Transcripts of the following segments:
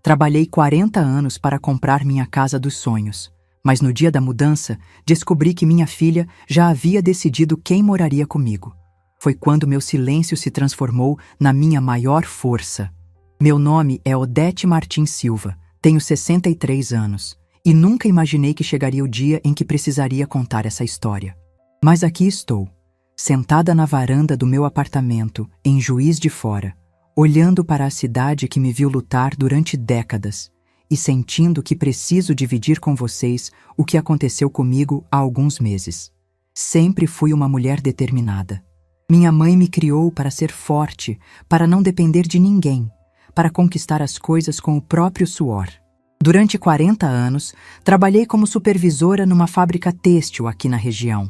Trabalhei 40 anos para comprar minha casa dos sonhos, mas no dia da mudança descobri que minha filha já havia decidido quem moraria comigo. Foi quando meu silêncio se transformou na minha maior força. Meu nome é Odete Martins Silva, tenho 63 anos e nunca imaginei que chegaria o dia em que precisaria contar essa história. Mas aqui estou, sentada na varanda do meu apartamento, em Juiz de Fora, olhando para a cidade que me viu lutar durante décadas e sentindo que preciso dividir com vocês o que aconteceu comigo há alguns meses. Sempre fui uma mulher determinada. Minha mãe me criou para ser forte, para não depender de ninguém, para conquistar as coisas com o próprio suor. Durante 40 anos, trabalhei como supervisora numa fábrica têxtil aqui na região.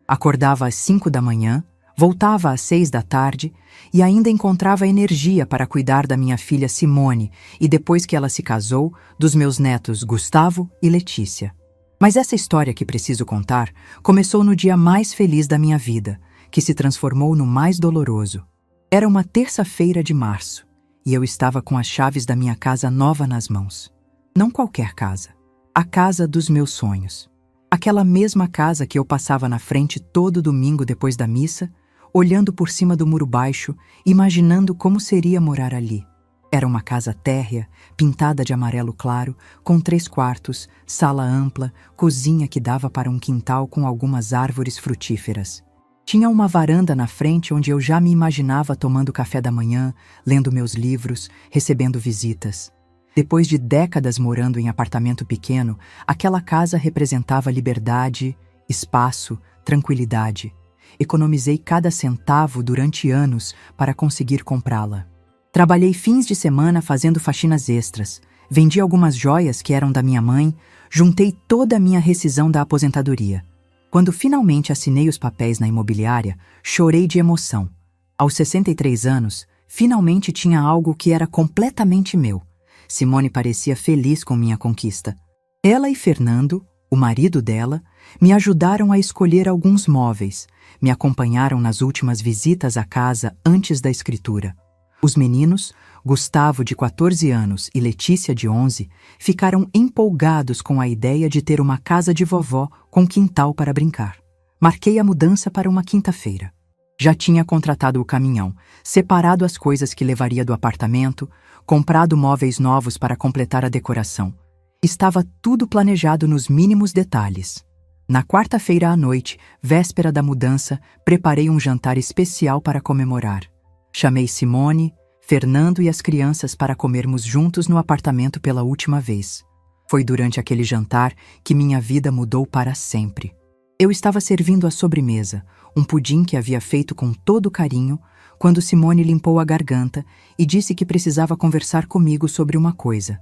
Acordava às 5 da manhã, voltava às 6 da tarde e ainda encontrava energia para cuidar da minha filha Simone e, depois que ela se casou, dos meus netos Gustavo e Letícia. Mas essa história que preciso contar começou no dia mais feliz da minha vida, que se transformou no mais doloroso. Era uma terça-feira de março e eu estava com as chaves da minha casa nova nas mãos. Não qualquer casa, a casa dos meus sonhos. Aquela mesma casa que eu passava na frente todo domingo depois da missa, olhando por cima do muro baixo, imaginando como seria morar ali. Era uma casa térrea, pintada de amarelo claro, com 3 quartos, sala ampla, cozinha que dava para um quintal com algumas árvores frutíferas. Tinha uma varanda na frente onde eu já me imaginava tomando café da manhã, lendo meus livros, recebendo visitas. Depois de décadas morando em apartamento pequeno, aquela casa representava liberdade, espaço, tranquilidade. Economizei cada centavo durante anos para conseguir comprá-la. Trabalhei fins de semana fazendo faxinas extras, vendi algumas joias que eram da minha mãe, juntei toda a minha rescisão da aposentadoria. Quando finalmente assinei os papéis na imobiliária, chorei de emoção. Aos 63 anos, finalmente tinha algo que era completamente meu. Simone parecia feliz com minha conquista. Ela e Fernando, o marido dela, me ajudaram a escolher alguns móveis, me acompanharam nas últimas visitas à casa antes da escritura. Os meninos, Gustavo, de 14 anos, e Letícia, de 11, ficaram empolgados com a ideia de ter uma casa de vovó com quintal para brincar. Marquei a mudança para uma quinta-feira. Já tinha contratado o caminhão, separado as coisas que levaria do apartamento, comprado móveis novos para completar a decoração. Estava tudo planejado nos mínimos detalhes. Na quarta-feira à noite, véspera da mudança, preparei um jantar especial para comemorar. Chamei Simone, Fernando e as crianças para comermos juntos no apartamento pela última vez. Foi durante aquele jantar que minha vida mudou para sempre. Eu estava servindo a sobremesa, um pudim que havia feito com todo carinho, quando Simone limpou a garganta e disse que precisava conversar comigo sobre uma coisa.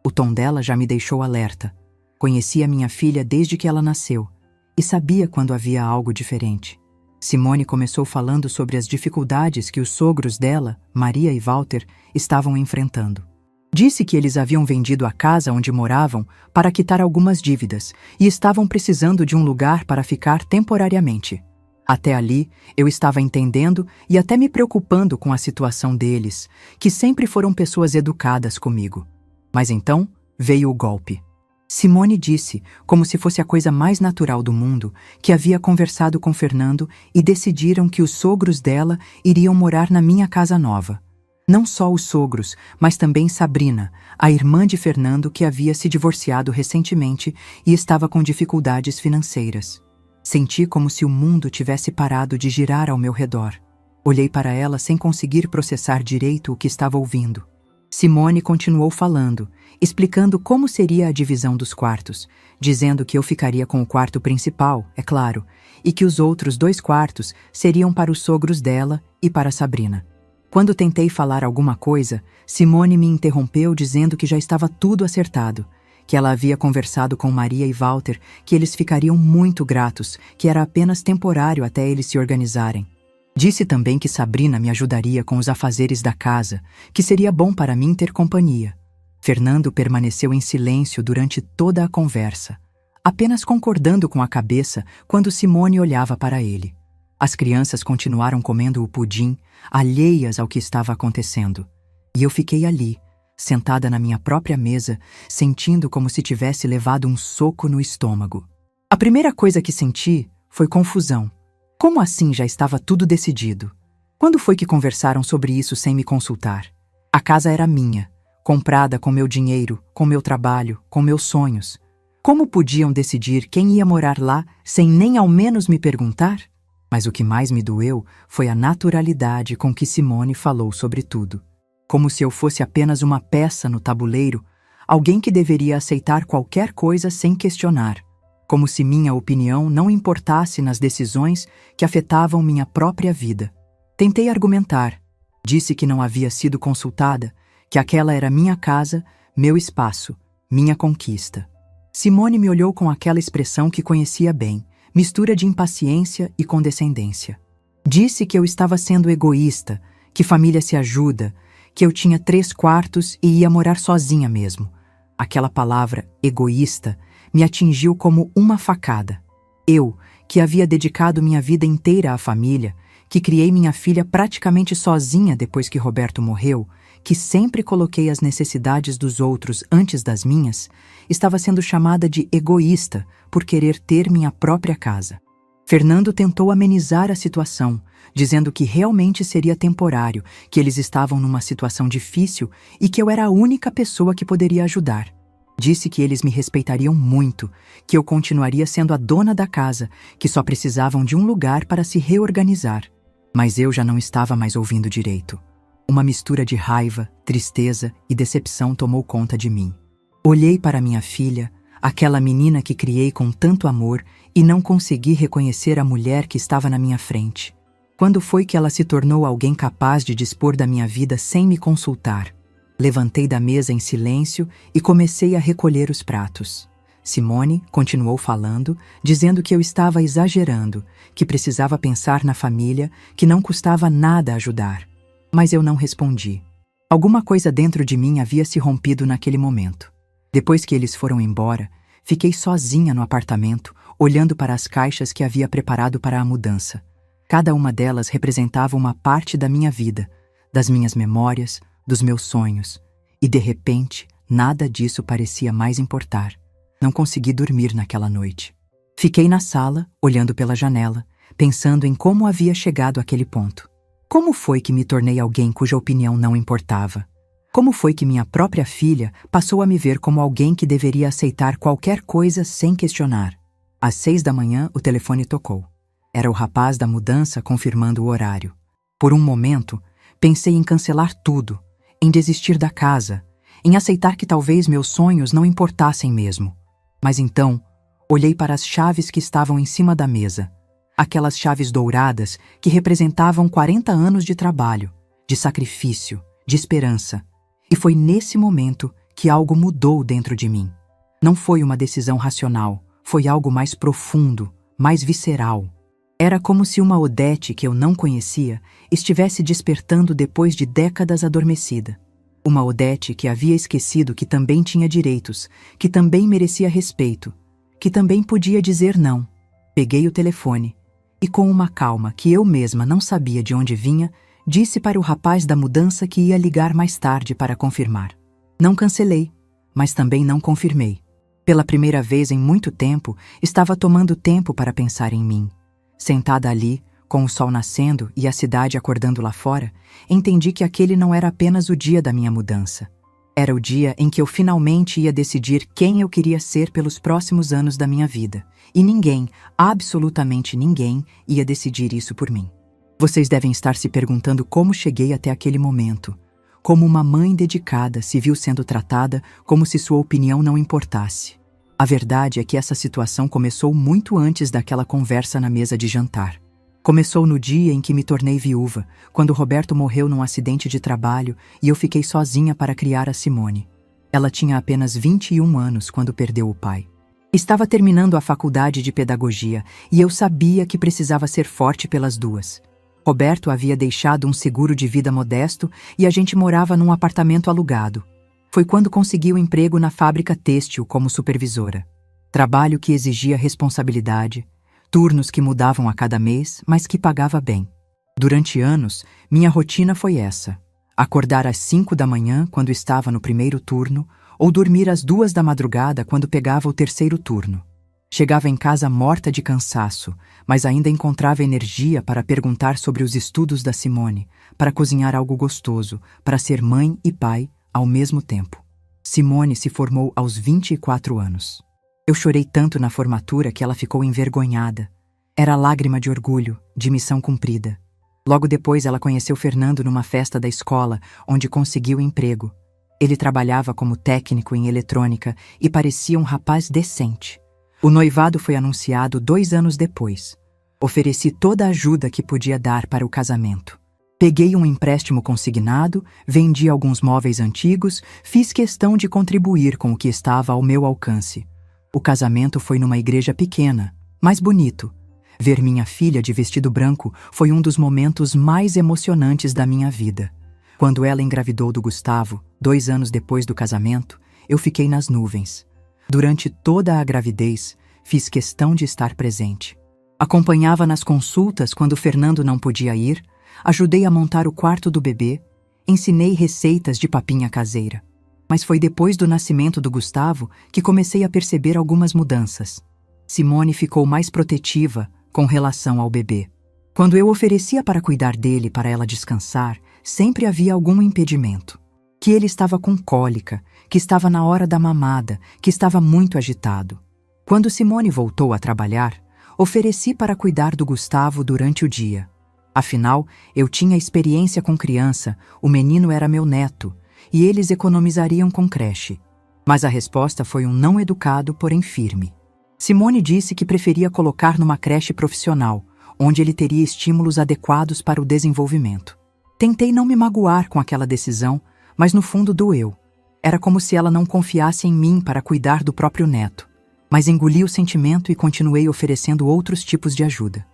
O tom dela já me deixou alerta. Conhecia minha filha desde que ela nasceu e sabia quando havia algo diferente. Simone começou falando sobre as dificuldades que os sogros dela, Maria e Walter, estavam enfrentando. Disse que eles haviam vendido a casa onde moravam para quitar algumas dívidas e estavam precisando de um lugar para ficar temporariamente. Até ali, eu estava entendendo e até me preocupando com a situação deles, que sempre foram pessoas educadas comigo. Mas então veio o golpe. Simone disse, como se fosse a coisa mais natural do mundo, que havia conversado com Fernando e decidiram que os sogros dela iriam morar na minha casa nova. Não só os sogros, mas também Sabrina, a irmã de Fernando que havia se divorciado recentemente e estava com dificuldades financeiras. Senti como se o mundo tivesse parado de girar ao meu redor. Olhei para ela sem conseguir processar direito o que estava ouvindo. Simone continuou falando, explicando como seria a divisão dos quartos, dizendo que eu ficaria com o quarto principal, é claro, e que os outros 2 quartos seriam para os sogros dela e para Sabrina. Quando tentei falar alguma coisa, Simone me interrompeu dizendo que já estava tudo acertado, que ela havia conversado com Maria e Walter, que eles ficariam muito gratos, que era apenas temporário até eles se organizarem. Disse também que Sabrina me ajudaria com os afazeres da casa, que seria bom para mim ter companhia. Fernando permaneceu em silêncio durante toda a conversa, apenas concordando com a cabeça quando Simone olhava para ele. As crianças continuaram comendo o pudim, alheias ao que estava acontecendo. E eu fiquei ali, sentada na minha própria mesa, sentindo como se tivesse levado um soco no estômago. A primeira coisa que senti foi confusão. Como assim já estava tudo decidido? Quando foi que conversaram sobre isso sem me consultar? A casa era minha, comprada com meu dinheiro, com meu trabalho, com meus sonhos. Como podiam decidir quem ia morar lá sem nem ao menos me perguntar? Mas o que mais me doeu foi a naturalidade com que Simone falou sobre tudo. Como se eu fosse apenas uma peça no tabuleiro, alguém que deveria aceitar qualquer coisa sem questionar. Como se minha opinião não importasse nas decisões que afetavam minha própria vida. Tentei argumentar. Disse que não havia sido consultada, que aquela era minha casa, meu espaço, minha conquista. Simone me olhou com aquela expressão que conhecia bem, mistura de impaciência e condescendência. Disse que eu estava sendo egoísta, que família se ajuda, que eu tinha 3 quartos e ia morar sozinha mesmo. Aquela palavra, egoísta, me atingiu como uma facada. Eu, que havia dedicado minha vida inteira à família, que criei minha filha praticamente sozinha depois que Roberto morreu, que sempre coloquei as necessidades dos outros antes das minhas, estava sendo chamada de egoísta por querer ter minha própria casa. Fernando tentou amenizar a situação, dizendo que realmente seria temporário, que eles estavam numa situação difícil e que eu era a única pessoa que poderia ajudar. Disse que eles me respeitariam muito, que eu continuaria sendo a dona da casa, que só precisavam de um lugar para se reorganizar. Mas eu já não estava mais ouvindo direito. Uma mistura de raiva, tristeza e decepção tomou conta de mim. Olhei para minha filha, aquela menina que criei com tanto amor, e não consegui reconhecer a mulher que estava na minha frente. Quando foi que ela se tornou alguém capaz de dispor da minha vida sem me consultar? Levantei da mesa em silêncio e comecei a recolher os pratos. Simone continuou falando, dizendo que eu estava exagerando, que precisava pensar na família, que não custava nada ajudar. Mas eu não respondi. Alguma coisa dentro de mim havia se rompido naquele momento. Depois que eles foram embora, fiquei sozinha no apartamento, olhando para as caixas que havia preparado para a mudança. Cada uma delas representava uma parte da minha vida, das minhas memórias, dos meus sonhos. E de repente, nada disso parecia mais importar. Não consegui dormir naquela noite. Fiquei na sala, olhando pela janela, pensando em como havia chegado àquele ponto. Como foi que me tornei alguém cuja opinião não importava? Como foi que minha própria filha passou a me ver como alguém que deveria aceitar qualquer coisa sem questionar? Às 6 da manhã, o telefone tocou. Era o rapaz da mudança confirmando o horário. Por um momento, pensei em cancelar tudo, em desistir da casa, em aceitar que talvez meus sonhos não importassem mesmo. Mas então, olhei para as chaves que estavam em cima da mesa. Aquelas chaves douradas que representavam 40 anos de trabalho, de sacrifício, de esperança. E foi nesse momento que algo mudou dentro de mim. Não foi uma decisão racional, foi algo mais profundo, mais visceral. Era como se uma Odete que eu não conhecia estivesse despertando depois de décadas adormecida. Uma Odete que havia esquecido que também tinha direitos, que também merecia respeito, que também podia dizer não. Peguei o telefone e, com uma calma que eu mesma não sabia de onde vinha, disse para o rapaz da mudança que ia ligar mais tarde para confirmar. Não cancelei, mas também não confirmei. Pela primeira vez em muito tempo, estava tomando tempo para pensar em mim. Sentada ali, com o sol nascendo e a cidade acordando lá fora, entendi que aquele não era apenas o dia da minha mudança. Era o dia em que eu finalmente ia decidir quem eu queria ser pelos próximos anos da minha vida. E ninguém, absolutamente ninguém, ia decidir isso por mim. Vocês devem estar se perguntando como cheguei até aquele momento. Como uma mãe dedicada se viu sendo tratada como se sua opinião não importasse. A verdade é que essa situação começou muito antes daquela conversa na mesa de jantar. Começou no dia em que me tornei viúva, quando Roberto morreu num acidente de trabalho e eu fiquei sozinha para criar a Simone. Ela tinha apenas 21 anos quando perdeu o pai. Estava terminando a faculdade de pedagogia e eu sabia que precisava ser forte pelas duas. Roberto havia deixado um seguro de vida modesto e a gente morava num apartamento alugado. Foi quando consegui o emprego na fábrica têxtil como supervisora. Trabalho que exigia responsabilidade, turnos que mudavam a cada mês, mas que pagava bem. Durante anos, minha rotina foi essa. Acordar às 5 da manhã quando estava no primeiro turno ou dormir às 2 da madrugada quando pegava o terceiro turno. Chegava em casa morta de cansaço, mas ainda encontrava energia para perguntar sobre os estudos da Simone, para cozinhar algo gostoso, para ser mãe e pai ao mesmo tempo. Simone se formou aos 24 anos. Eu chorei tanto na formatura que ela ficou envergonhada. Era lágrima de orgulho, de missão cumprida. Logo depois ela conheceu Fernando numa festa da escola, onde conseguiu emprego. Ele trabalhava como técnico em eletrônica e parecia um rapaz decente. O noivado foi anunciado 2 anos depois. Ofereci toda a ajuda que podia dar para o casamento. Peguei um empréstimo consignado, vendi alguns móveis antigos, fiz questão de contribuir com o que estava ao meu alcance. O casamento foi numa igreja pequena, mas bonito. Ver minha filha de vestido branco foi um dos momentos mais emocionantes da minha vida. Quando ela engravidou do Gustavo, 2 anos depois do casamento, eu fiquei nas nuvens. Durante toda a gravidez, fiz questão de estar presente. Acompanhava nas consultas quando Fernando não podia ir, ajudei a montar o quarto do bebê, ensinei receitas de papinha caseira. Mas foi depois do nascimento do Gustavo que comecei a perceber algumas mudanças. Simone ficou mais protetiva com relação ao bebê. Quando eu oferecia para cuidar dele para ela descansar, sempre havia algum impedimento. Que ele estava com cólica, que estava na hora da mamada, que estava muito agitado. Quando Simone voltou a trabalhar, ofereci para cuidar do Gustavo durante o dia. Afinal, eu tinha experiência com criança, o menino era meu neto, e eles economizariam com creche. Mas a resposta foi um não educado, porém firme. Simone disse que preferia colocar numa creche profissional, onde ele teria estímulos adequados para o desenvolvimento. Tentei não me magoar com aquela decisão, mas no fundo doeu. Era como se ela não confiasse em mim para cuidar do próprio neto. Mas engoli o sentimento e continuei oferecendo outros tipos de ajuda.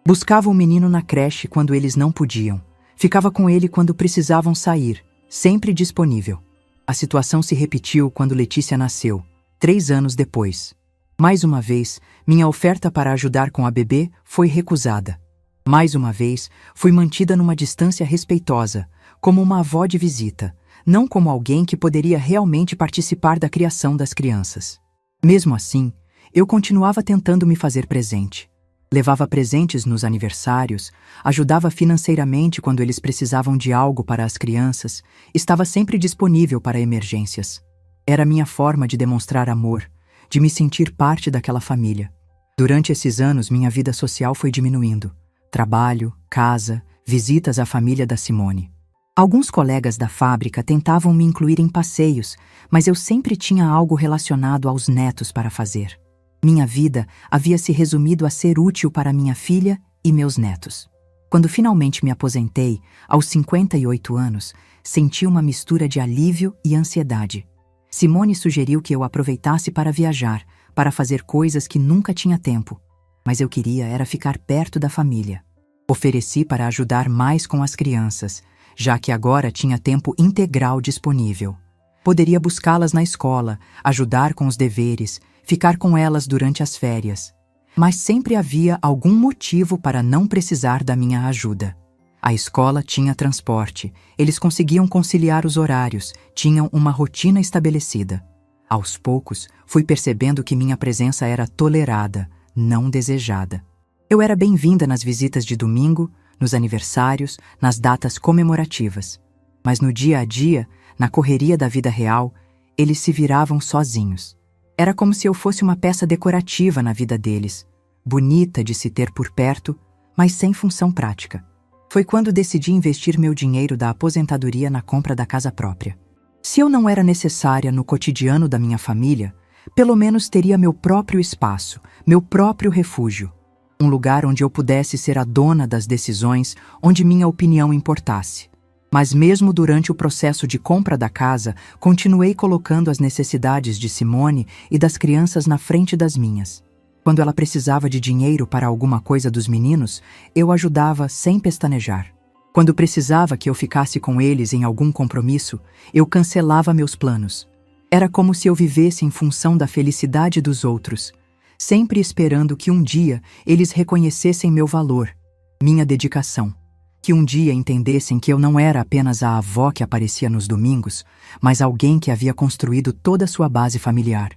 Buscava o menino na creche quando eles não podiam. Ficava com ele quando precisavam sair, sempre disponível. A situação se repetiu quando Letícia nasceu, 3 anos depois. Mais uma vez, minha oferta para ajudar com a bebê foi recusada. Mais uma vez, fui mantida numa distância respeitosa, como uma avó de visita, não como alguém que poderia realmente participar da criação das crianças. Mesmo assim, eu continuava tentando me fazer presente. Levava presentes nos aniversários, ajudava financeiramente quando eles precisavam de algo para as crianças, estava sempre disponível para emergências. Era minha forma de demonstrar amor, de me sentir parte daquela família. Durante esses anos, minha vida social foi diminuindo. Trabalho, casa, visitas à família da Simone. Alguns colegas da fábrica tentavam me incluir em passeios, mas eu sempre tinha algo relacionado aos netos para fazer. Minha vida havia se resumido a ser útil para minha filha e meus netos. Quando finalmente me aposentei, aos 58 anos, senti uma mistura de alívio e ansiedade. Simone sugeriu que eu aproveitasse para viajar, para fazer coisas que nunca tinha tempo. Mas eu queria era ficar perto da família. Ofereci para ajudar mais com as crianças, já que agora tinha tempo integral disponível. Poderia buscá-las na escola, ajudar com os deveres, ficar com elas durante as férias. Mas sempre havia algum motivo para não precisar da minha ajuda. A escola tinha transporte, eles conseguiam conciliar os horários, tinham uma rotina estabelecida. Aos poucos, fui percebendo que minha presença era tolerada, não desejada. Eu era bem-vinda nas visitas de domingo, nos aniversários, nas datas comemorativas. Mas no dia a dia, na correria da vida real, eles se viravam sozinhos. Era como se eu fosse uma peça decorativa na vida deles, bonita de se ter por perto, mas sem função prática. Foi quando decidi investir meu dinheiro da aposentadoria na compra da casa própria. Se eu não era necessária no cotidiano da minha família, pelo menos teria meu próprio espaço, meu próprio refúgio. Um lugar onde eu pudesse ser a dona das decisões, onde minha opinião importasse. Mas mesmo durante o processo de compra da casa, continuei colocando as necessidades de Simone e das crianças na frente das minhas. Quando ela precisava de dinheiro para alguma coisa dos meninos, eu ajudava sem pestanejar. Quando precisava que eu ficasse com eles em algum compromisso, eu cancelava meus planos. Era como se eu vivesse em função da felicidade dos outros, sempre esperando que um dia eles reconhecessem meu valor, minha dedicação. Que um dia entendessem que eu não era apenas a avó que aparecia nos domingos, mas alguém que havia construído toda a sua base familiar.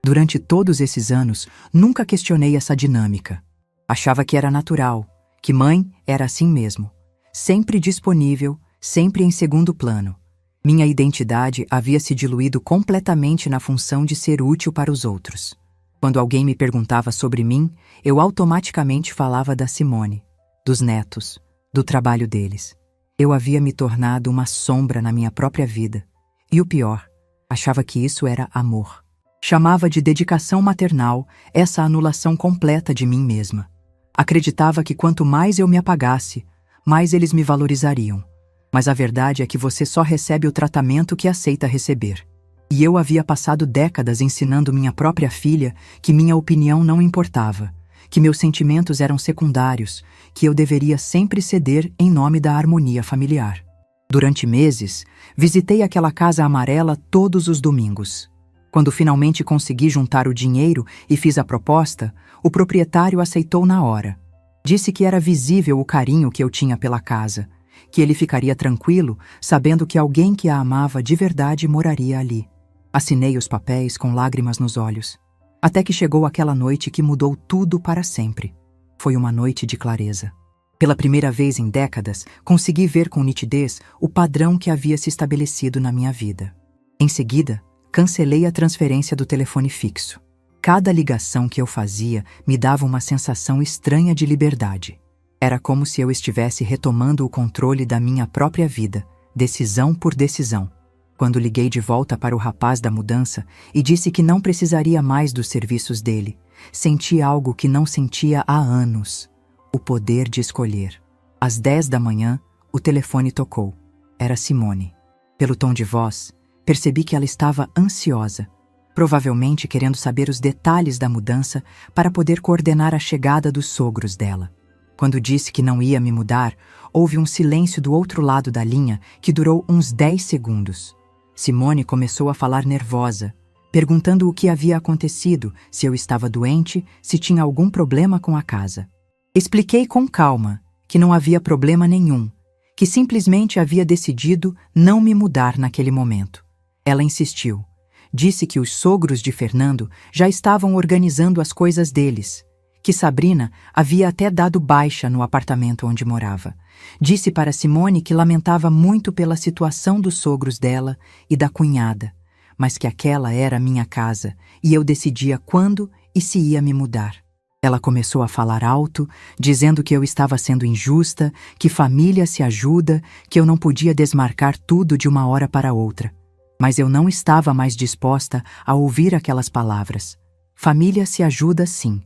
Durante todos esses anos, nunca questionei essa dinâmica. Achava que era natural, que mãe era assim mesmo. Sempre disponível, sempre em segundo plano. Minha identidade havia se diluído completamente na função de ser útil para os outros. Quando alguém me perguntava sobre mim, eu automaticamente falava da Simone, dos netos, do trabalho deles. Eu havia me tornado uma sombra na minha própria vida. E o pior, achava que isso era amor. Chamava de dedicação maternal essa anulação completa de mim mesma. Acreditava que quanto mais eu me apagasse, mais eles me valorizariam. Mas a verdade é que você só recebe o tratamento que aceita receber. E eu havia passado décadas ensinando minha própria filha que minha opinião não importava, que meus sentimentos eram secundários, que eu deveria sempre ceder em nome da harmonia familiar. Durante meses, visitei aquela casa amarela todos os domingos. Quando finalmente consegui juntar o dinheiro e fiz a proposta, o proprietário aceitou na hora. Disse que era visível o carinho que eu tinha pela casa, que ele ficaria tranquilo sabendo que alguém que a amava de verdade moraria ali. Assinei os papéis com lágrimas nos olhos. Até que chegou aquela noite que mudou tudo para sempre. Foi uma noite de clareza. Pela primeira vez em décadas, consegui ver com nitidez o padrão que havia se estabelecido na minha vida. Em seguida, cancelei a transferência do telefone fixo. Cada ligação que eu fazia me dava uma sensação estranha de liberdade. Era como se eu estivesse retomando o controle da minha própria vida, decisão por decisão. Quando liguei de volta para o rapaz da mudança e disse que não precisaria mais dos serviços dele, senti algo que não sentia há anos: o poder de escolher. Às 10 da manhã, o telefone tocou. Era Simone. Pelo tom de voz, percebi que ela estava ansiosa, provavelmente querendo saber os detalhes da mudança para poder coordenar a chegada dos sogros dela. Quando disse que não ia me mudar, houve um silêncio do outro lado da linha que durou uns 10 segundos. Simone começou a falar nervosa, perguntando o que havia acontecido, se eu estava doente, se tinha algum problema com a casa. Expliquei com calma que não havia problema nenhum, que simplesmente havia decidido não me mudar naquele momento. Ela insistiu. Disse que os sogros de Fernando já estavam organizando as coisas deles, que Sabrina havia até dado baixa no apartamento onde morava. Disse para Simone que lamentava muito pela situação dos sogros dela e da cunhada, mas que aquela era minha casa e eu decidia quando e se ia me mudar. Ela começou a falar alto, dizendo que eu estava sendo injusta, que família se ajuda, que eu não podia desmarcar tudo de uma hora para outra. Mas eu não estava mais disposta a ouvir aquelas palavras. Família se ajuda sim,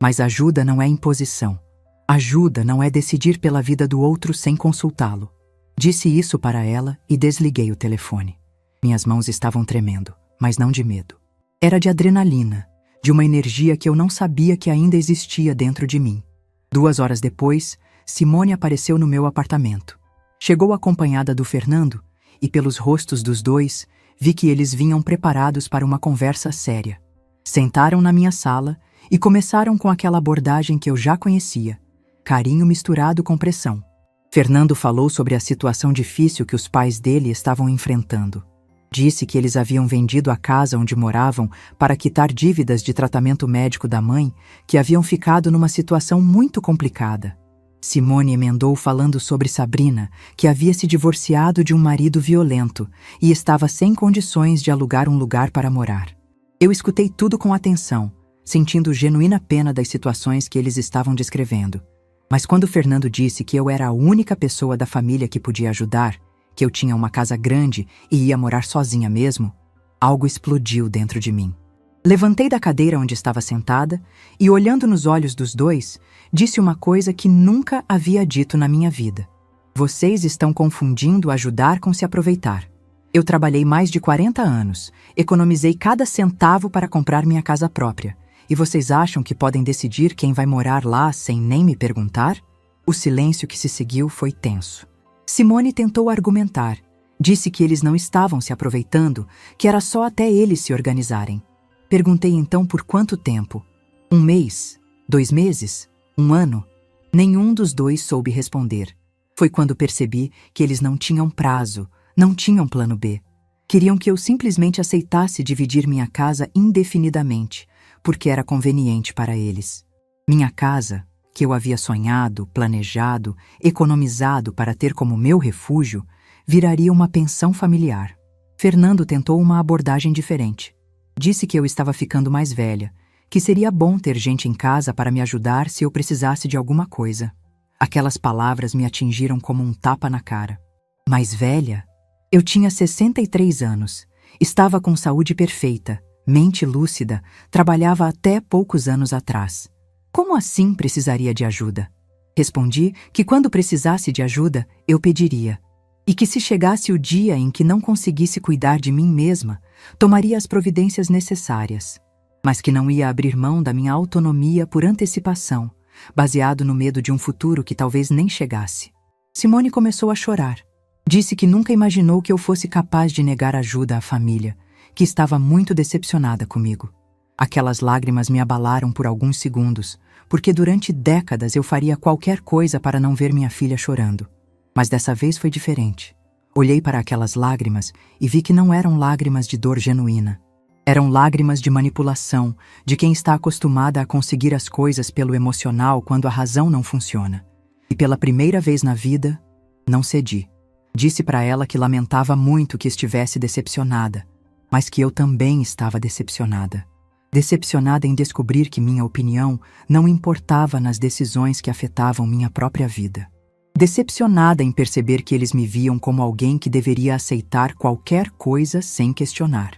mas ajuda não é imposição. Ajuda não é decidir pela vida do outro sem consultá-lo. Disse isso para ela e desliguei o telefone. Minhas mãos estavam tremendo, mas não de medo. Era de adrenalina, de uma energia que eu não sabia que ainda existia dentro de mim. 2 horas depois, Simone apareceu no meu apartamento. Chegou acompanhada do Fernando e, pelos rostos dos dois, vi que eles vinham preparados para uma conversa séria. Sentaram na minha sala e começaram com aquela abordagem que eu já conhecia, carinho misturado com pressão. Fernando falou sobre a situação difícil que os pais dele estavam enfrentando. Disse que eles haviam vendido a casa onde moravam para quitar dívidas de tratamento médico da mãe, que haviam ficado numa situação muito complicada. Simone emendou falando sobre Sabrina, que havia se divorciado de um marido violento e estava sem condições de alugar um lugar para morar. Eu escutei tudo com atenção, sentindo genuína pena das situações que eles estavam descrevendo. Mas quando Fernando disse que eu era a única pessoa da família que podia ajudar, que eu tinha uma casa grande e ia morar sozinha mesmo, algo explodiu dentro de mim. Levantei da cadeira onde estava sentada e, olhando nos olhos dos dois, disse uma coisa que nunca havia dito na minha vida. Vocês estão confundindo ajudar com se aproveitar. Eu trabalhei mais de 40 anos, economizei cada centavo para comprar minha casa própria. E vocês acham que podem decidir quem vai morar lá sem nem me perguntar? O silêncio que se seguiu foi tenso. Simone tentou argumentar. Disse que eles não estavam se aproveitando, que era só até eles se organizarem. Perguntei então por quanto tempo. 1 mês? 2 meses? 1 ano? Nenhum dos dois soube responder. Foi quando percebi que eles não tinham prazo, não tinham plano B. Queriam que eu simplesmente aceitasse dividir minha casa indefinidamente, porque era conveniente para eles. Minha casa, que eu havia sonhado, planejado, economizado para ter como meu refúgio, viraria uma pensão familiar. Fernando tentou uma abordagem diferente. Disse que eu estava ficando mais velha, que seria bom ter gente em casa para me ajudar se eu precisasse de alguma coisa. Aquelas palavras me atingiram como um tapa na cara. Mais velha? Eu tinha 63 anos, estava com saúde perfeita, mente lúcida, trabalhava até poucos anos atrás. Como assim precisaria de ajuda? Respondi que quando precisasse de ajuda, eu pediria. E que se chegasse o dia em que não conseguisse cuidar de mim mesma, tomaria as providências necessárias. Mas que não ia abrir mão da minha autonomia por antecipação, baseado no medo de um futuro que talvez nem chegasse. Simone começou a chorar. Disse que nunca imaginou que eu fosse capaz de negar ajuda à família, que estava muito decepcionada comigo. Aquelas lágrimas me abalaram por alguns segundos, porque durante décadas eu faria qualquer coisa para não ver minha filha chorando. Mas dessa vez foi diferente. Olhei para aquelas lágrimas e vi que não eram lágrimas de dor genuína. Eram lágrimas de manipulação, de quem está acostumada a conseguir as coisas pelo emocional quando a razão não funciona. E pela primeira vez na vida, não cedi. Disse para ela que lamentava muito que estivesse decepcionada, mas que eu também estava decepcionada. Decepcionada em descobrir que minha opinião não importava nas decisões que afetavam minha própria vida. Decepcionada em perceber que eles me viam como alguém que deveria aceitar qualquer coisa sem questionar.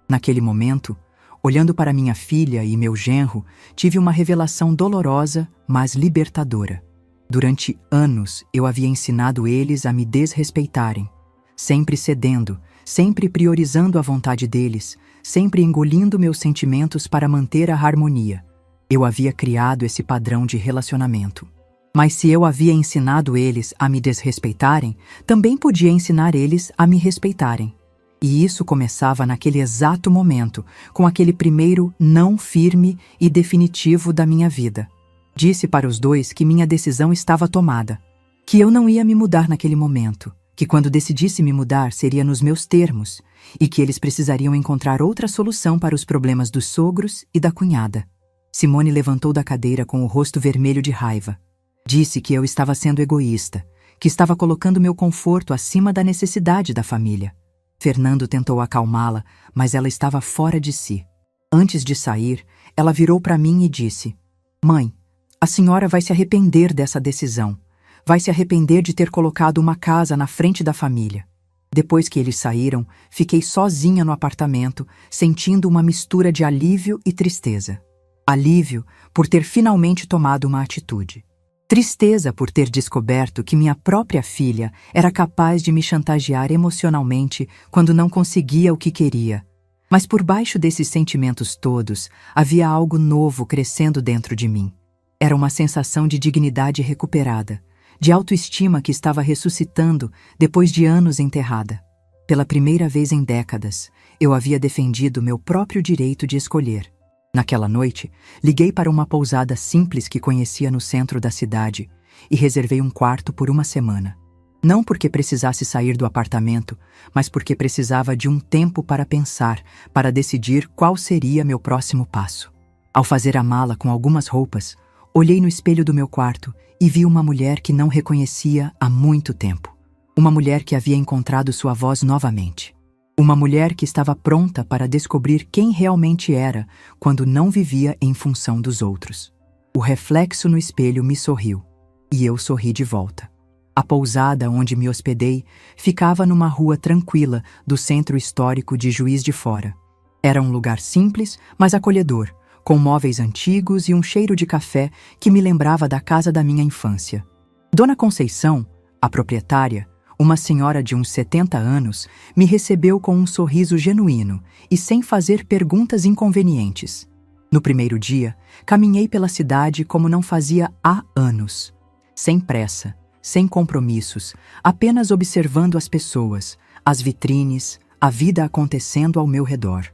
Naquele momento, olhando para minha filha e meu genro, tive uma revelação dolorosa, mas libertadora. Durante anos, eu havia ensinado eles a me desrespeitarem, sempre cedendo, sempre priorizando a vontade deles, sempre engolindo meus sentimentos para manter a harmonia. Eu havia criado esse padrão de relacionamento. Mas se eu havia ensinado eles a me desrespeitarem, também podia ensinar eles a me respeitarem. E isso começava naquele exato momento, com aquele primeiro não firme e definitivo da minha vida. Disse para os dois que minha decisão estava tomada, que eu não ia me mudar naquele momento, que quando decidisse me mudar seria nos meus termos, e que eles precisariam encontrar outra solução para os problemas dos sogros e da cunhada. Simone levantou da cadeira com o rosto vermelho de raiva. Disse que eu estava sendo egoísta, que estava colocando meu conforto acima da necessidade da família. Fernando tentou acalmá-la, mas ela estava fora de si. Antes de sair, ela virou para mim e disse: "Mãe, a senhora vai se arrepender dessa decisão. Vai se arrepender de ter colocado uma casa na frente da família." Depois que eles saíram, fiquei sozinha no apartamento, sentindo uma mistura de alívio e tristeza. Alívio por ter finalmente tomado uma atitude. Tristeza por ter descoberto que minha própria filha era capaz de me chantagear emocionalmente quando não conseguia o que queria. Mas por baixo desses sentimentos todos, havia algo novo crescendo dentro de mim. Era uma sensação de dignidade recuperada, de autoestima que estava ressuscitando depois de anos enterrada. Pela primeira vez em décadas, eu havia defendido meu próprio direito de escolher. Naquela noite, liguei para uma pousada simples que conhecia no centro da cidade e reservei um quarto por uma semana. Não porque precisasse sair do apartamento, mas porque precisava de um tempo para pensar, para decidir qual seria meu próximo passo. Ao fazer a mala com algumas roupas, olhei no espelho do meu quarto e vi uma mulher que não reconhecia há muito tempo. Uma mulher que havia encontrado sua voz novamente. Uma mulher que estava pronta para descobrir quem realmente era quando não vivia em função dos outros. O reflexo no espelho me sorriu, e eu sorri de volta. A pousada onde me hospedei ficava numa rua tranquila do centro histórico de Juiz de Fora. Era um lugar simples, mas acolhedor, com móveis antigos e um cheiro de café que me lembrava da casa da minha infância. Dona Conceição, a proprietária, uma senhora de uns 70 anos, me recebeu com um sorriso genuíno e sem fazer perguntas inconvenientes. No primeiro dia, caminhei pela cidade como não fazia há anos. Sem pressa, sem compromissos, apenas observando as pessoas, as vitrines, a vida acontecendo ao meu redor.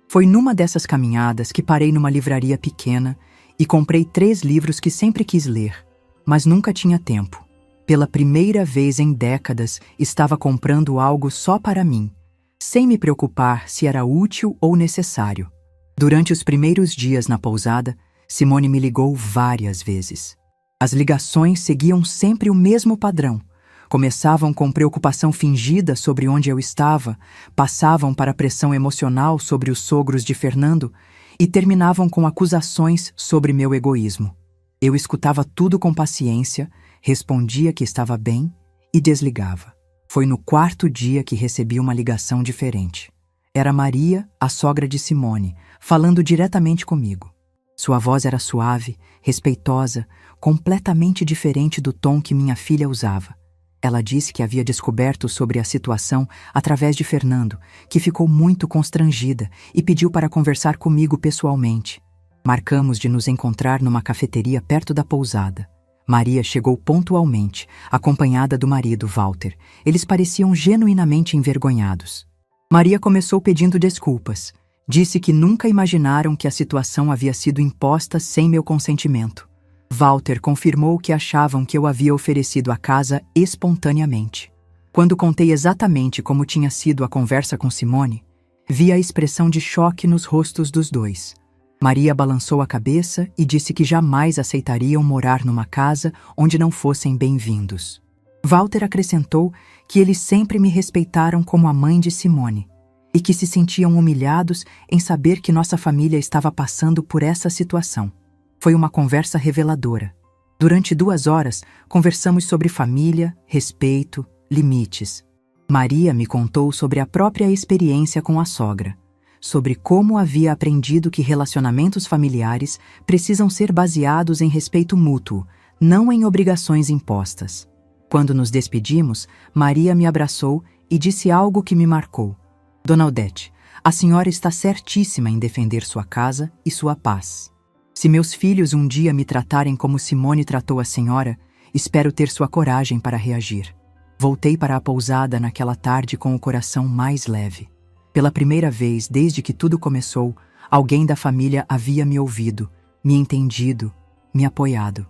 Foi numa dessas caminhadas que parei numa livraria pequena e comprei 3 livros que sempre quis ler, mas nunca tinha tempo. Pela primeira vez em décadas, estava comprando algo só para mim, sem me preocupar se era útil ou necessário. Durante os primeiros dias na pousada, Simone me ligou várias vezes. As ligações seguiam sempre o mesmo padrão. Começavam com preocupação fingida sobre onde eu estava, passavam para pressão emocional sobre os sogros de Fernando e terminavam com acusações sobre meu egoísmo. Eu escutava tudo com paciência, respondia que estava bem e desligava. Foi no quarto dia que recebi uma ligação diferente. Era Maria, a sogra de Simone, falando diretamente comigo. Sua voz era suave, respeitosa, completamente diferente do tom que minha filha usava. Ela disse que havia descoberto sobre a situação através de Fernando, que ficou muito constrangida e pediu para conversar comigo pessoalmente. Marcamos de nos encontrar numa cafeteria perto da pousada. Maria chegou pontualmente, acompanhada do marido, Walter. Eles pareciam genuinamente envergonhados. Maria começou pedindo desculpas. Disse que nunca imaginaram que a situação havia sido imposta sem meu consentimento. Walter confirmou que achavam que eu havia oferecido a casa espontaneamente. Quando contei exatamente como tinha sido a conversa com Simone, vi a expressão de choque nos rostos dos dois. Maria balançou a cabeça e disse que jamais aceitariam morar numa casa onde não fossem bem-vindos. Walter acrescentou que eles sempre me respeitaram como a mãe de Simone e que se sentiam humilhados em saber que nossa família estava passando por essa situação. Foi uma conversa reveladora. Durante 2 horas, conversamos sobre família, respeito, limites. Maria me contou sobre a própria experiência com a sogra, sobre como havia aprendido que relacionamentos familiares precisam ser baseados em respeito mútuo, não em obrigações impostas. Quando nos despedimos, Maria me abraçou e disse algo que me marcou. Dona Odete, a senhora está certíssima em defender sua casa e sua paz. Se meus filhos um dia me tratarem como Simone tratou a senhora, espero ter sua coragem para reagir. Voltei para a pousada naquela tarde com o coração mais leve. Pela primeira vez desde que tudo começou, alguém da família havia me ouvido, me entendido, me apoiado.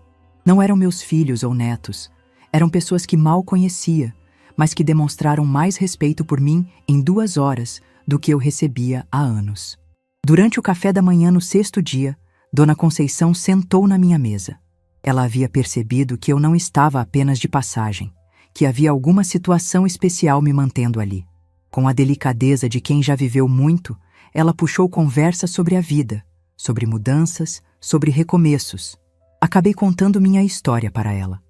Não eram meus filhos ou netos, eram pessoas que mal conhecia, mas que demonstraram mais respeito por mim em 2 horas do que eu recebia há anos. Durante o café da manhã no 6º dia, Dona Conceição sentou na minha mesa. Ela havia percebido que eu não estava apenas de passagem, que havia alguma situação especial me mantendo ali. Com a delicadeza de quem já viveu muito, ela puxou conversa sobre a vida, sobre mudanças, sobre recomeços. Acabei contando minha história para ela.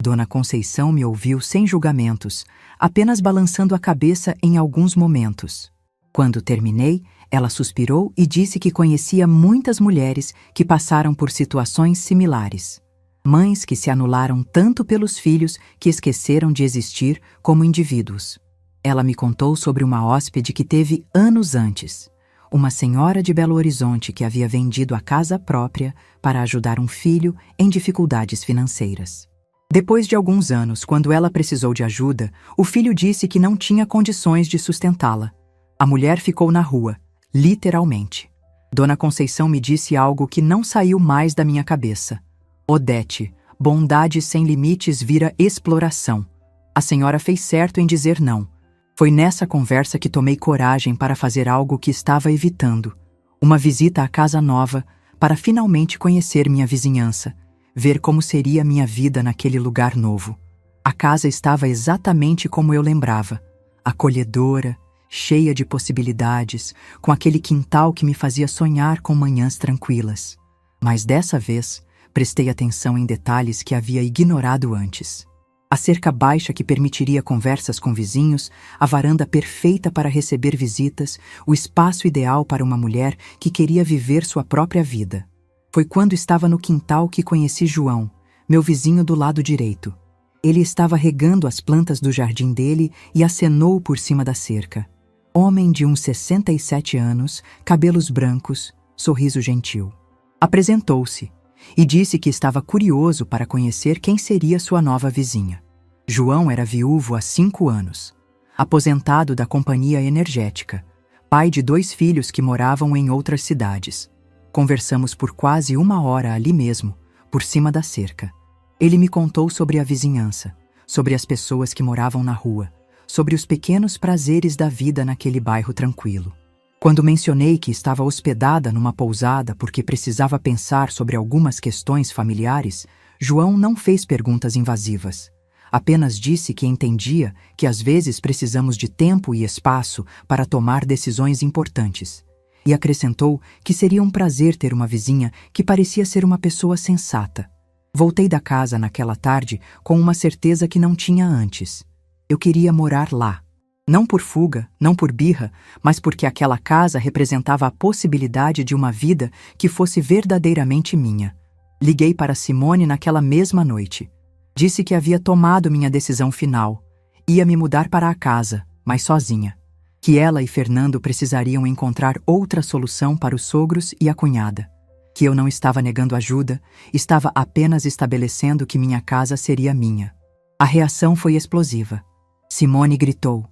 Dona Conceição me ouviu sem julgamentos, apenas balançando a cabeça em alguns momentos. Quando terminei, ela suspirou e disse que conhecia muitas mulheres que passaram por situações similares. Mães que se anularam tanto pelos filhos que esqueceram de existir como indivíduos. Ela me contou sobre uma hóspede que teve anos antes. Uma senhora de Belo Horizonte que havia vendido a casa própria para ajudar um filho em dificuldades financeiras. Depois de alguns anos, quando ela precisou de ajuda, o filho disse que não tinha condições de sustentá-la. A mulher ficou na rua, literalmente. Dona Conceição me disse algo que não saiu mais da minha cabeça. Odete, bondade sem limites vira exploração. A senhora fez certo em dizer não. Foi nessa conversa que tomei coragem para fazer algo que estava evitando. Uma visita à casa nova, para finalmente conhecer minha vizinhança, ver como seria minha vida naquele lugar novo. A casa estava exatamente como eu lembrava, acolhedora, cheia de possibilidades, com aquele quintal que me fazia sonhar com manhãs tranquilas. Mas dessa vez, prestei atenção em detalhes que havia ignorado antes. A cerca baixa que permitiria conversas com vizinhos, a varanda perfeita para receber visitas, o espaço ideal para uma mulher que queria viver sua própria vida. Foi quando estava no quintal que conheci João, meu vizinho do lado direito. Ele estava regando as plantas do jardim dele e acenou por cima da cerca. Homem de uns 67 anos, cabelos brancos, sorriso gentil. Apresentou-se e disse que estava curioso para conhecer quem seria sua nova vizinha. João era viúvo há 5 anos, aposentado da companhia energética, pai de 2 filhos que moravam em outras cidades. Conversamos por quase 1 hora ali mesmo, por cima da cerca. Ele me contou sobre a vizinhança, sobre as pessoas que moravam na rua, sobre os pequenos prazeres da vida naquele bairro tranquilo. Quando mencionei que estava hospedada numa pousada porque precisava pensar sobre algumas questões familiares, João não fez perguntas invasivas. Apenas disse que entendia que às vezes precisamos de tempo e espaço para tomar decisões importantes. E acrescentou que seria um prazer ter uma vizinha que parecia ser uma pessoa sensata. Voltei da casa naquela tarde com uma certeza que não tinha antes. Eu queria morar lá. Não por fuga, não por birra, mas porque aquela casa representava a possibilidade de uma vida que fosse verdadeiramente minha. Liguei para Simone naquela mesma noite. Disse que havia tomado minha decisão final. Ia me mudar para a casa, mas sozinha. Que ela e Fernando precisariam encontrar outra solução para os sogros e a cunhada. Que eu não estava negando ajuda, estava apenas estabelecendo que minha casa seria minha. A reação foi explosiva. Simone gritou.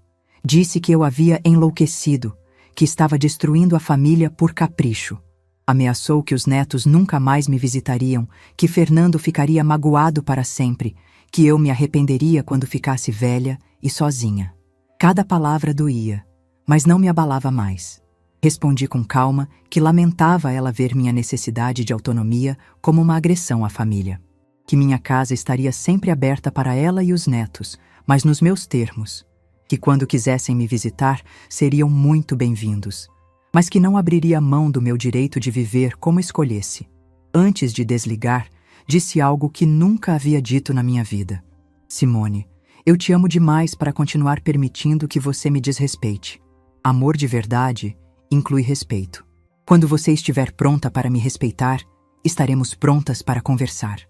Disse que eu havia enlouquecido, que estava destruindo a família por capricho. Ameaçou que os netos nunca mais me visitariam, que Fernando ficaria magoado para sempre, que eu me arrependeria quando ficasse velha e sozinha. Cada palavra doía, mas não me abalava mais. Respondi com calma que lamentava ela ver minha necessidade de autonomia como uma agressão à família. Que minha casa estaria sempre aberta para ela e os netos, mas nos meus termos. Que quando quisessem me visitar, seriam muito bem-vindos. Mas que não abriria mão do meu direito de viver como escolhesse. Antes de desligar, disse algo que nunca havia dito na minha vida. Simone, eu te amo demais para continuar permitindo que você me desrespeite. Amor de verdade inclui respeito. Quando você estiver pronta para me respeitar, estaremos prontas para conversar.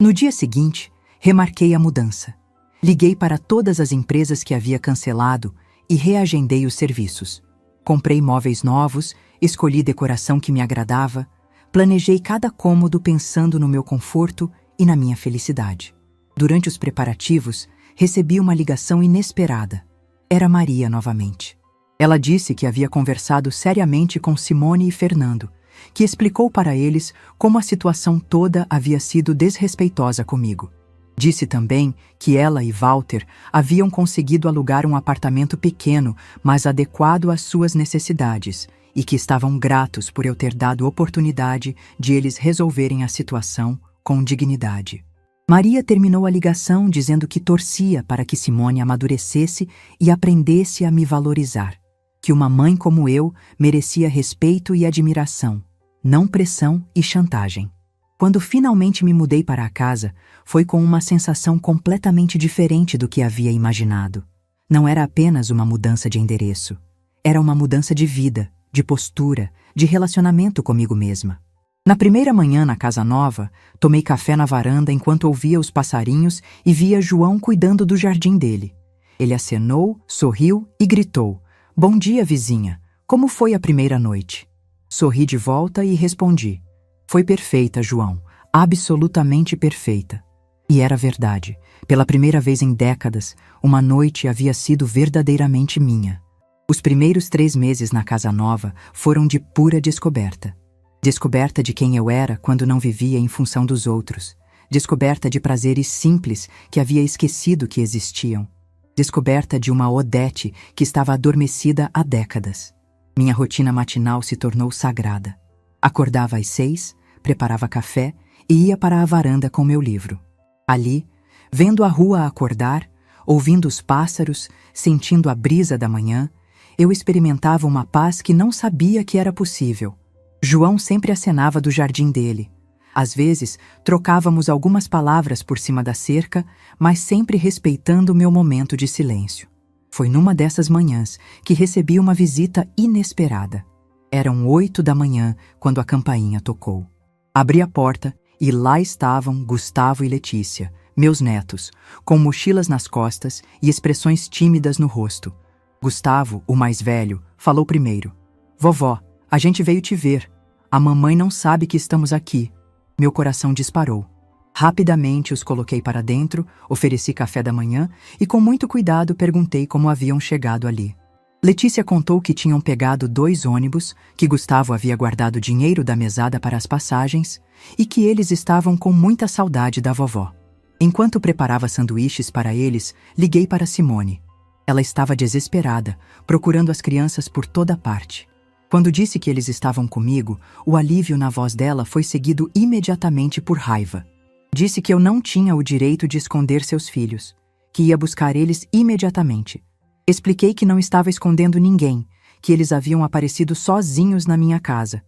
No dia seguinte, remarquei a mudança. Liguei para todas as empresas que havia cancelado e reagendei os serviços. Comprei móveis novos, escolhi decoração que me agradava, planejei cada cômodo pensando no meu conforto e na minha felicidade. Durante os preparativos, recebi uma ligação inesperada. Era Maria novamente. Ela disse que havia conversado seriamente com Simone e Fernando, que explicou para eles como a situação toda havia sido desrespeitosa comigo. Disse também que ela e Walter haviam conseguido alugar um apartamento pequeno, mas adequado às suas necessidades, e que estavam gratos por eu ter dado oportunidade de eles resolverem a situação com dignidade. Maria terminou a ligação dizendo que torcia para que Simone amadurecesse e aprendesse a me valorizar, que uma mãe como eu merecia respeito e admiração, não pressão e chantagem. Quando finalmente me mudei para a casa, foi com uma sensação completamente diferente do que havia imaginado. Não era apenas uma mudança de endereço. Era uma mudança de vida, de postura, de relacionamento comigo mesma. Na primeira manhã na casa nova, tomei café na varanda enquanto ouvia os passarinhos e via João cuidando do jardim dele. Ele acenou, sorriu e gritou: "Bom dia, vizinha. Como foi a primeira noite?" Sorri de volta e respondi: "Foi perfeita, João. Absolutamente perfeita." E era verdade. Pela primeira vez em décadas, uma noite havia sido verdadeiramente minha. Os primeiros 3 meses na casa nova foram de pura descoberta. Descoberta de quem eu era quando não vivia em função dos outros. Descoberta de prazeres simples que havia esquecido que existiam. Descoberta de uma Odete que estava adormecida há décadas. Minha rotina matinal se tornou sagrada. Acordava às 6, preparava café e ia para a varanda com meu livro. Ali, vendo a rua acordar, ouvindo os pássaros, sentindo a brisa da manhã, eu experimentava uma paz que não sabia que era possível. João sempre acenava do jardim dele. Às vezes, trocávamos algumas palavras por cima da cerca, mas sempre respeitando o meu momento de silêncio. Foi numa dessas manhãs que recebi uma visita inesperada. Eram 8 da manhã quando a campainha tocou. Abri a porta e lá estavam Gustavo e Letícia, meus netos, com mochilas nas costas e expressões tímidas no rosto. Gustavo, o mais velho, falou primeiro: "Vovó, a gente veio te ver. A mamãe não sabe que estamos aqui." Meu coração disparou. Rapidamente os coloquei para dentro, ofereci café da manhã e com muito cuidado perguntei como haviam chegado ali. Letícia contou que tinham pegado 2 ônibus, que Gustavo havia guardado dinheiro da mesada para as passagens e que eles estavam com muita saudade da vovó. Enquanto preparava sanduíches para eles, liguei para Simone. Ela estava desesperada, procurando as crianças por toda parte. Quando disse que eles estavam comigo, o alívio na voz dela foi seguido imediatamente por raiva. Disse que eu não tinha o direito de esconder seus filhos, que ia buscar eles imediatamente. Expliquei que não estava escondendo ninguém, que eles haviam aparecido sozinhos na minha casa.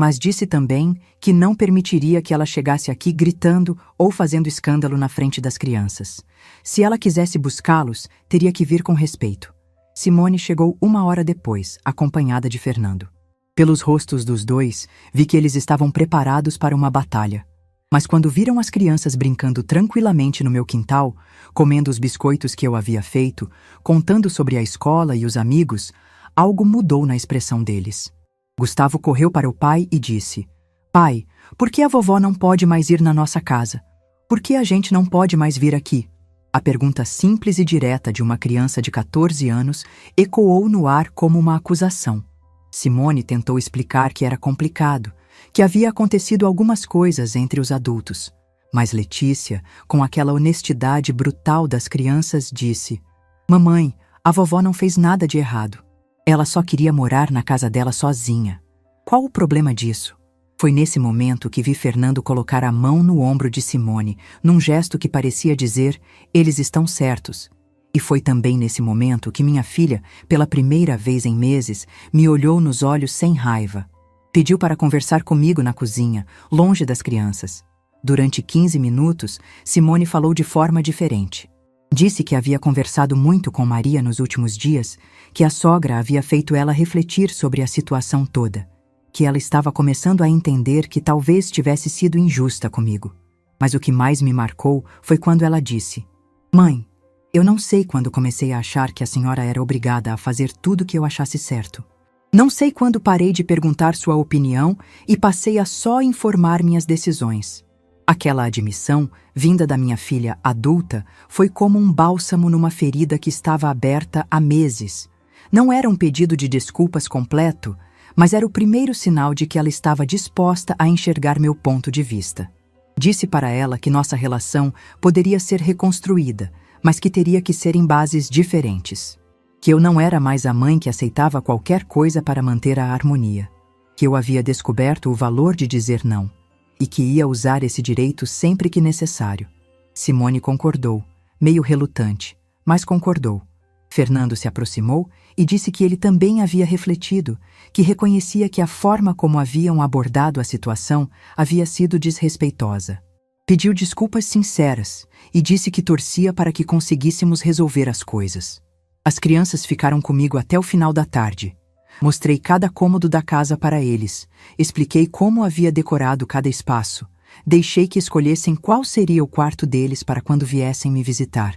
Mas disse também que não permitiria que ela chegasse aqui gritando ou fazendo escândalo na frente das crianças. Se ela quisesse buscá-los, teria que vir com respeito. Simone chegou 1 hora depois, acompanhada de Fernando. Pelos rostos dos dois, vi que eles estavam preparados para uma batalha. Mas quando viram as crianças brincando tranquilamente no meu quintal, comendo os biscoitos que eu havia feito, contando sobre a escola e os amigos, algo mudou na expressão deles. Gustavo correu para o pai e disse: "Pai, por que a vovó não pode mais ir na nossa casa? Por que a gente não pode mais vir aqui?" A pergunta simples e direta de uma criança de 14 anos ecoou no ar como uma acusação. Simone tentou explicar que era complicado, que havia acontecido algumas coisas entre os adultos. Mas Letícia, com aquela honestidade brutal das crianças, disse: "Mamãe, a vovó não fez nada de errado. Ela só queria morar na casa dela sozinha. Qual o problema disso?" Foi nesse momento que vi Fernando colocar a mão no ombro de Simone, num gesto que parecia dizer: "Eles estão certos." E foi também nesse momento que minha filha, pela primeira vez em meses, me olhou nos olhos sem raiva. Pediu para conversar comigo na cozinha, longe das crianças. Durante 15 minutos, Simone falou de forma diferente. Disse que havia conversado muito com Maria nos últimos dias, que a sogra havia feito ela refletir sobre a situação toda, que ela estava começando a entender que talvez tivesse sido injusta comigo. Mas o que mais me marcou foi quando ela disse: "Mãe, eu não sei quando comecei a achar que a senhora era obrigada a fazer tudo que eu achasse certo. Não sei quando parei de perguntar sua opinião e passei a só informar minhas decisões." Aquela admissão, vinda da minha filha adulta, foi como um bálsamo numa ferida que estava aberta há meses. Não era um pedido de desculpas completo, mas era o primeiro sinal de que ela estava disposta a enxergar meu ponto de vista. Disse para ela que nossa relação poderia ser reconstruída, mas que teria que ser em bases diferentes. Que eu não era mais a mãe que aceitava qualquer coisa para manter a harmonia. Que eu havia descoberto o valor de dizer não. E que ia usar esse direito sempre que necessário. Simone concordou, meio relutante, mas concordou. Fernando se aproximou e disse que ele também havia refletido, que reconhecia que a forma como haviam abordado a situação havia sido desrespeitosa. Pediu desculpas sinceras e disse que torcia para que conseguíssemos resolver as coisas. As crianças ficaram comigo até o final da tarde. Mostrei cada cômodo da casa para eles, expliquei como havia decorado cada espaço, deixei que escolhessem qual seria o quarto deles para quando viessem me visitar.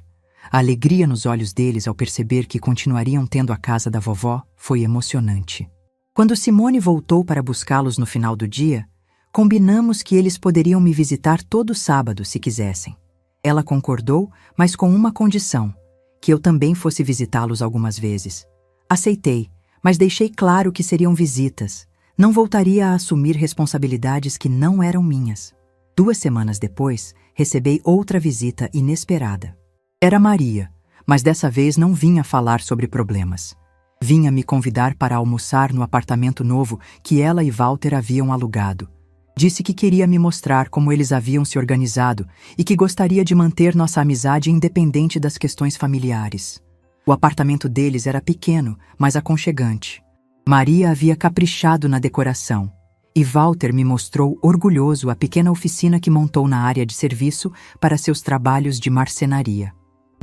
A alegria nos olhos deles ao perceber que continuariam tendo a casa da vovó foi emocionante. Quando Simone voltou para buscá-los no final do dia, combinamos que eles poderiam me visitar todo sábado se quisessem. Ela concordou, mas com uma condição, que eu também fosse visitá-los algumas vezes. Aceitei, mas deixei claro que seriam visitas. Não voltaria a assumir responsabilidades que não eram minhas. 2 semanas depois, recebi outra visita inesperada. Era Maria, mas dessa vez não vinha falar sobre problemas. Vinha me convidar para almoçar no apartamento novo que ela e Walter haviam alugado. Disse que queria me mostrar como eles haviam se organizado e que gostaria de manter nossa amizade independente das questões familiares. O apartamento deles era pequeno, mas aconchegante. Maria havia caprichado na decoração, e Walter me mostrou orgulhoso a pequena oficina que montou na área de serviço para seus trabalhos de marcenaria.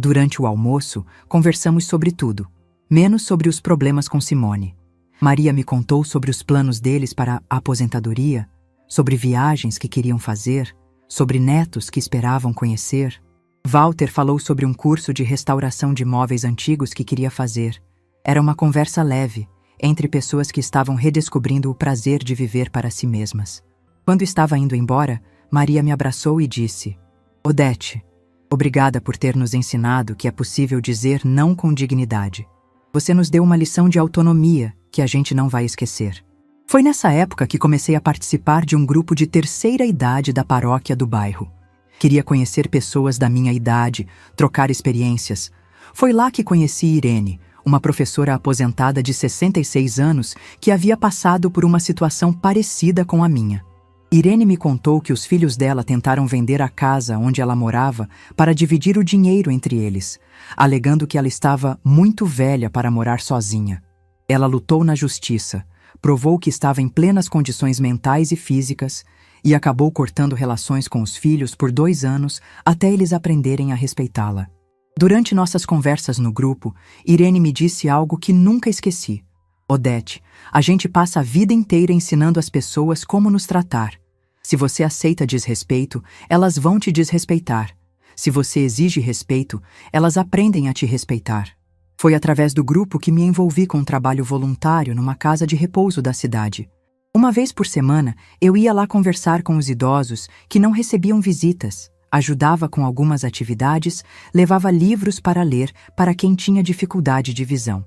Durante o almoço, conversamos sobre tudo, menos sobre os problemas com Simone. Maria me contou sobre os planos deles para a aposentadoria, sobre viagens que queriam fazer, sobre netos que esperavam conhecer. Walter falou sobre um curso de restauração de móveis antigos que queria fazer. Era uma conversa leve, entre pessoas que estavam redescobrindo o prazer de viver para si mesmas. Quando estava indo embora, Maria me abraçou e disse: "Odete, obrigada por ter nos ensinado que é possível dizer não com dignidade. Você nos deu uma lição de autonomia que a gente não vai esquecer." Foi nessa época que comecei a participar de um grupo de terceira idade da paróquia do bairro. Queria conhecer pessoas da minha idade, trocar experiências. Foi lá que conheci Irene, uma professora aposentada de 66 anos que havia passado por uma situação parecida com a minha. Irene me contou que os filhos dela tentaram vender a casa onde ela morava para dividir o dinheiro entre eles, alegando que ela estava muito velha para morar sozinha. Ela lutou na justiça, provou que estava em plenas condições mentais e físicas e acabou cortando relações com os filhos por 2 anos até eles aprenderem a respeitá-la. Durante nossas conversas no grupo, Irene me disse algo que nunca esqueci. Odete, a gente passa a vida inteira ensinando as pessoas como nos tratar. Se você aceita desrespeito, elas vão te desrespeitar. Se você exige respeito, elas aprendem a te respeitar. Foi através do grupo que me envolvi com um trabalho voluntário numa casa de repouso da cidade. Uma vez por semana, eu ia lá conversar com os idosos que não recebiam visitas, ajudava com algumas atividades, levava livros para ler para quem tinha dificuldade de visão.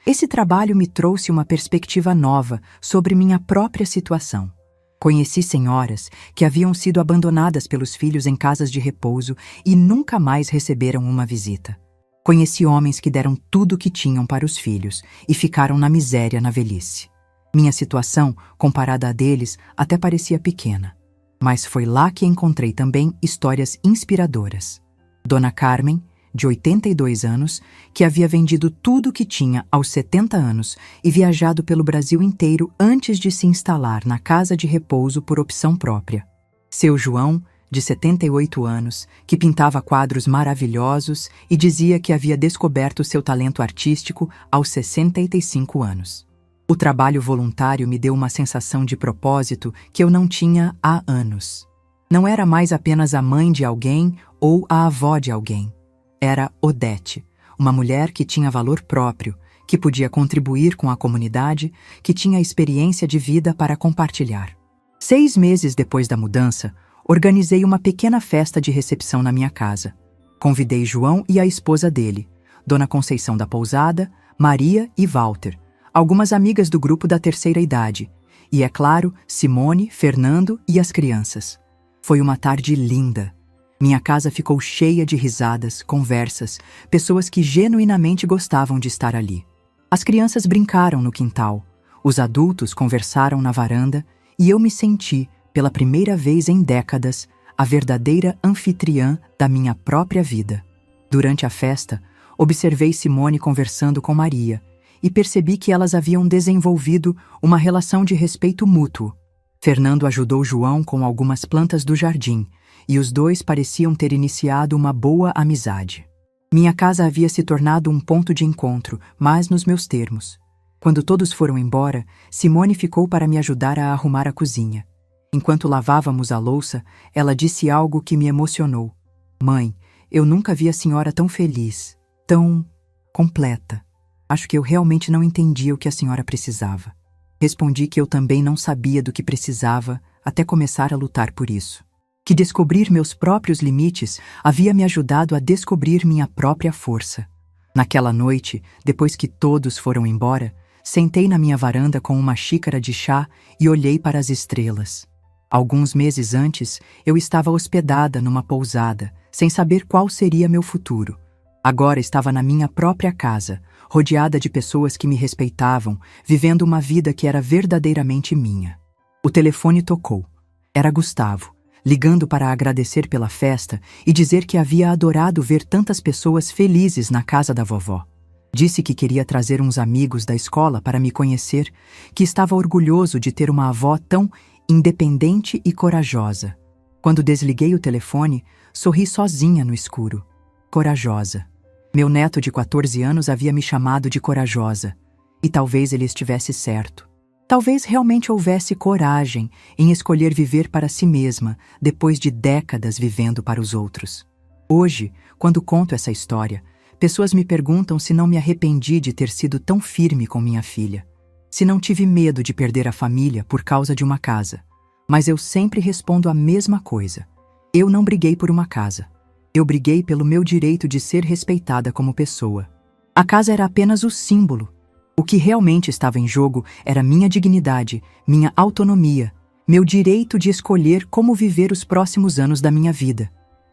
Esse trabalho me trouxe uma perspectiva nova sobre minha própria situação. Conheci senhoras que haviam sido abandonadas pelos filhos em casas de repouso e nunca mais receberam uma visita. Conheci homens que deram tudo o que tinham para os filhos e ficaram na miséria na velhice. Minha situação, comparada à deles, até parecia pequena. Mas foi lá que encontrei também histórias inspiradoras. Dona Carmen, de 82 anos, que havia vendido tudo o que tinha aos 70 anos e viajado pelo Brasil inteiro antes de se instalar na casa de repouso por opção própria. Seu João, de 78 anos, que pintava quadros maravilhosos e dizia que havia descoberto seu talento artístico aos 65 anos. O trabalho voluntário me deu uma sensação de propósito que eu não tinha há anos. Não era mais apenas a mãe de alguém ou a avó de alguém. Era Odete, uma mulher que tinha valor próprio, que podia contribuir com a comunidade, que tinha experiência de vida para compartilhar. 6 meses depois da mudança, organizei uma pequena festa de recepção na minha casa. Convidei João e a esposa dele, Dona Conceição da Pousada, Maria e Walter, algumas amigas do grupo da terceira idade, e, é claro, Simone, Fernando e as crianças. Foi uma tarde linda. Minha casa ficou cheia de risadas, conversas, pessoas que genuinamente gostavam de estar ali. As crianças brincaram no quintal, os adultos conversaram na varanda e eu me senti, pela primeira vez em décadas, a verdadeira anfitriã da minha própria vida. Durante a festa, observei Simone conversando com Maria e percebi que elas haviam desenvolvido uma relação de respeito mútuo. Fernando ajudou João com algumas plantas do jardim, e os dois pareciam ter iniciado uma boa amizade. Minha casa havia se tornado um ponto de encontro, mas nos meus termos. Quando todos foram embora, Simone ficou para me ajudar a arrumar a cozinha. Enquanto lavávamos a louça, ela disse algo que me emocionou. Mãe, eu nunca vi a senhora tão feliz, tão completa. Acho que eu realmente não entendia o que a senhora precisava. Respondi que eu também não sabia do que precisava até começar a lutar por isso. Que descobrir meus próprios limites havia me ajudado a descobrir minha própria força. Naquela noite, depois que todos foram embora, sentei na minha varanda com uma xícara de chá e olhei para as estrelas. Alguns meses antes, eu estava hospedada numa pousada, sem saber qual seria meu futuro. Agora estava na minha própria casa, rodeada de pessoas que me respeitavam, vivendo uma vida que era verdadeiramente minha. O telefone tocou. Era Gustavo, ligando para agradecer pela festa e dizer que havia adorado ver tantas pessoas felizes na casa da vovó. Disse que queria trazer uns amigos da escola para me conhecer, que estava orgulhoso de ter uma avó tão independente e corajosa. Quando desliguei o telefone, sorri sozinha no escuro. Corajosa. Meu neto de 14 anos havia me chamado de corajosa, e talvez ele estivesse certo. Talvez realmente houvesse coragem em escolher viver para si mesma, depois de décadas vivendo para os outros. Hoje, quando conto essa história, pessoas me perguntam se não me arrependi de ter sido tão firme com minha filha, se não tive medo de perder a família por causa de uma casa. Mas eu sempre respondo a mesma coisa. Eu não briguei por uma casa. Eu briguei pelo meu direito de ser respeitada como pessoa. A casa era apenas o símbolo. O que realmente estava em jogo era minha dignidade, minha autonomia, meu direito de escolher como viver os próximos anos da minha vida.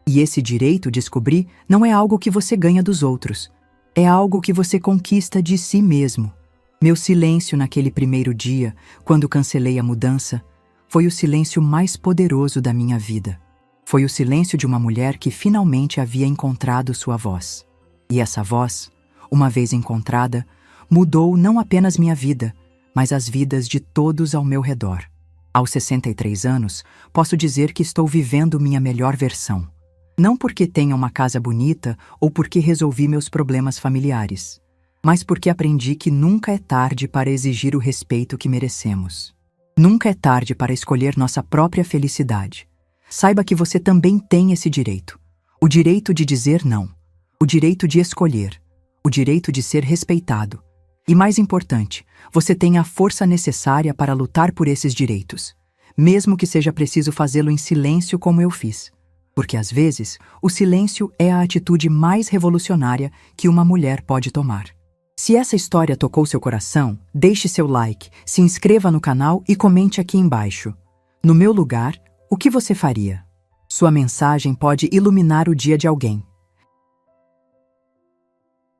E esse direito, descobri, não é algo que você ganha dos outros. É algo que você conquista de si mesmo. Meu silêncio naquele primeiro dia, quando cancelei a mudança, foi o silêncio mais poderoso da minha vida. Foi o silêncio de uma mulher que finalmente havia encontrado sua voz. E essa voz, uma vez encontrada, mudou não apenas minha vida, mas as vidas de todos ao meu redor. Aos 63 anos, posso dizer que estou vivendo minha melhor versão. Não porque tenha uma casa bonita ou porque resolvi meus problemas familiares, mas porque aprendi que nunca é tarde para exigir o respeito que merecemos. Nunca é tarde para escolher nossa própria felicidade. Saiba que você também tem esse direito. O direito de dizer não. O direito de escolher. O direito de ser respeitado. E mais importante, você tem a força necessária para lutar por esses direitos, mesmo que seja preciso fazê-lo em silêncio como eu fiz. Porque às vezes, o silêncio é a atitude mais revolucionária que uma mulher pode tomar. Se essa história tocou seu coração, deixe seu like, se inscreva no canal e comente aqui embaixo. No meu lugar, o que você faria? Sua mensagem pode iluminar o dia de alguém.